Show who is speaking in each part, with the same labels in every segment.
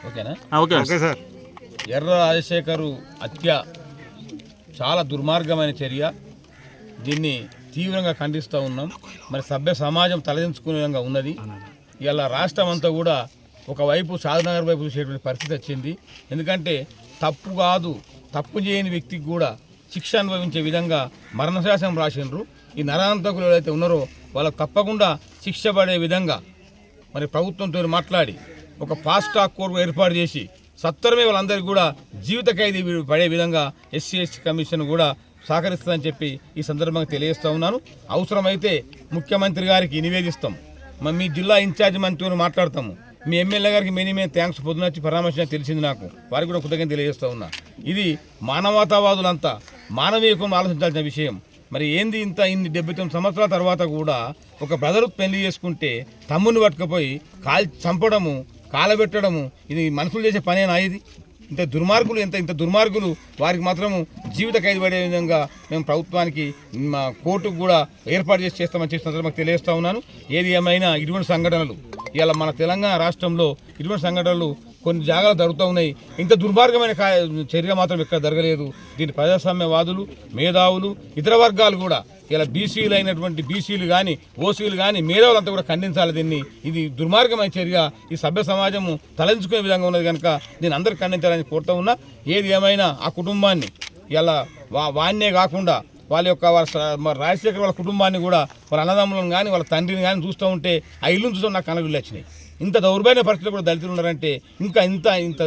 Speaker 1: ఓకేనా?
Speaker 2: Okay sir.
Speaker 1: ఎర్ర రాజశేఖరు హత్య చాలా దుర్మార్గమైన చర్య. దీన్ని తీవ్రంగా ఖండిస్తూ ఉన్నాం. మరి సభ్య సమాజం తలదించుకునే విధంగా ఉన్నది. ఇలా రాష్ట్రం అంతా కూడా ఒకవైపు షాద్నగర్ వైపు చూసేటువంటి పరిస్థితి వచ్చింది. ఎందుకంటే తప్పు కాదు, తప్పు చేయని వ్యక్తికి కూడా శిక్ష అనుభవించే విధంగా మరణశాసనం రాసిండ్రు. ఈ నరహంతకులు ఎవరైతే ఉన్నారో వాళ్ళకు తప్పకుండా శిక్ష పడే విధంగా మరి ప్రభుత్వంతో మాట్లాడి ఒక ఫాస్ట్ ట్రాక్ కోర్టు ఏర్పాటు చేసి సత్వరమే వాళ్ళందరికీ కూడా జీవిత ఖైదీ పడే విధంగా ఎస్సీ కమిషన్ కూడా సహకరిస్తుందని చెప్పి ఈ సందర్భంగా తెలియజేస్తూ ఉన్నాను. అవసరమైతే ముఖ్యమంత్రి గారికి నివేదిస్తాం. మీ జిల్లా ఇన్ఛార్జ్ మంత్రితో మాట్లాడతాము. మీ ఎమ్మెల్యే గారికి మేము థ్యాంక్స్ పొద్దునొచ్చి పరామర్శ తెలిసింది. నాకు వారికి కూడా కృతజ్ఞత తెలియజేస్తూ ఉన్నా. ఇది మానవతావాదులంతా మానవీయకం ఆలోచించాల్సిన విషయం. మరి ఏంది ఇన్ని 79 సంవత్సరాల తర్వాత కూడా ఒక బ్రదర్ పెళ్లి చేసుకుంటే తమ్ముని పట్టుకపోయి చంపడము, కాలబెట్టడము, ఇది మనుషులు చేసే పనేనా? ఇది ఇంత దుర్మార్గులు వారికి మాత్రము జీవిత ఖైదు పడే విధంగా మేము ప్రభుత్వానికి మా కోర్టుకు కూడా ఏర్పాటు చేస్తామని చెప్పి మాకు తెలియజేస్తూ ఉన్నాను. ఏది ఏమైనా ఇటువంటి సంఘటనలు ఇలా మన తెలంగాణ రాష్ట్రంలో ఇటువంటి సంఘటనలు కొన్ని జాగాలు జరుగుతూ ఉన్నాయి. ఇంత దుర్మార్గమైన చర్య మాత్రం ఎక్కడ జరగలేదు. దీని ప్రజాస్వామ్యవాదులు, మేధావులు, ఇతర వర్గాలు కూడా ఇలా బీసీలు అయినటువంటి బీసీలు కానీ ఓసీలు కానీ మేధావులంతా కూడా ఖండించాలి దీన్ని. ఇది దుర్మార్గమైన చర్య. ఈ సభ్య సమాజము తలంచుకునే విధంగా ఉన్నది కనుక దీన్ని అందరూ ఖండించాలని కోరుతూ ఉన్నా. ఏది ఏమైనా ఆ కుటుంబాన్ని ఇలా వాన్నే కాకుండా వాళ్ళ రాజశేఖర్ వాళ్ళ కుటుంబాన్ని కూడా వాళ్ళ అన్నదమ్ములను కానీ వాళ్ళ తండ్రిని కానీ చూస్తూ ఉంటే ఆ ఇల్లును చూస్తూ నాకు కనవిల్లు వచ్చినాయి. ఇంత దౌర్భాగ్య పరిస్థితులు కూడా దళితులు ఉన్నారంటే ఇంత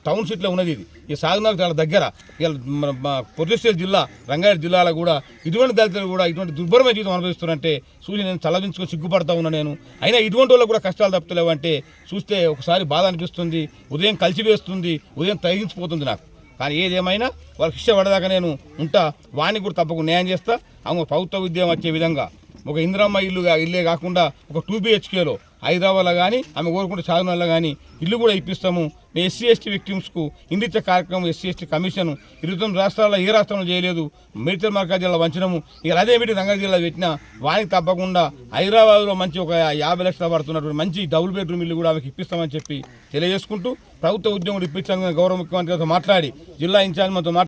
Speaker 1: టౌన్ సిటీలో ఉన్నది. ఇది ఈ సాగునాకు చాలా దగ్గర. ఇలా పొద్దుశ్శేరి జిల్లా, రంగారెడ్డి జిల్లాలో కూడా ఇటువంటి దళితులు కూడా ఇటువంటి దుర్భరమైన జీవితం అనుభవిస్తున్నారంటే చూసి నేను తలదించుకొని సిగ్గుపడతా ఉన్నా నేను. అయినా ఇటువంటి వాళ్ళకు కూడా కష్టాలు తప్పుతలేవు అంటే చూస్తే ఒకసారి బాధ అనిపిస్తుంది. ఉదయం కలిసివేస్తుంది, ఉదయం తగ్గించిపోతుంది నాకు. కానీ ఏదేమైనా వాళ్ళకి శిక్ష పడదాకా నేను ఉంటా. వానికి కూడా తప్పకుండా న్యాయం చేస్తా. ఆమె ప్రభుత్వ ఉద్యోగం వచ్చే విధంగా ఒక ఇందిరమ్మ ఇల్లే కాకుండా ఒక 2 BHKలో హైదరాబాద్లో కానీ ఆమె కోరుకుంటే చార్మినార్లో కానీ ఇల్లు కూడా ఇప్పిస్తాము. ఎస్సీ ఎస్టీ విక్టిమ్స్కు ఇల్లు ఇచ్చే కార్యక్రమం ఎస్సీ ఎస్టీ కమిషన్ 29 రాష్ట్రాల్లో ఏ రాష్ట్రంలో చేయలేదు. మేడ్చల్ మార్కాజ్ జిల్లా వంచడము. ఇక అదే మీటింగ్ రంగారెడ్డి జిల్లా పెట్టినా వానికి తప్పకుండా హైదరాబాద్లో మంచి ఒక 50 లక్షలు పడుతున్నటువంటి మంచి డబుల్ బెడ్రూమ్ ఇల్లు కూడా ఆమెకి ఇప్పిస్తామని చెప్పి తెలియజేసుకుంటూ ప్రభుత్వ ఉద్యోగం ఇప్పించాలని గౌరవ ముఖ్యమంత్రి గారితో మాట్లాడి జిల్లా ఇన్ఛార్జ్ మనతో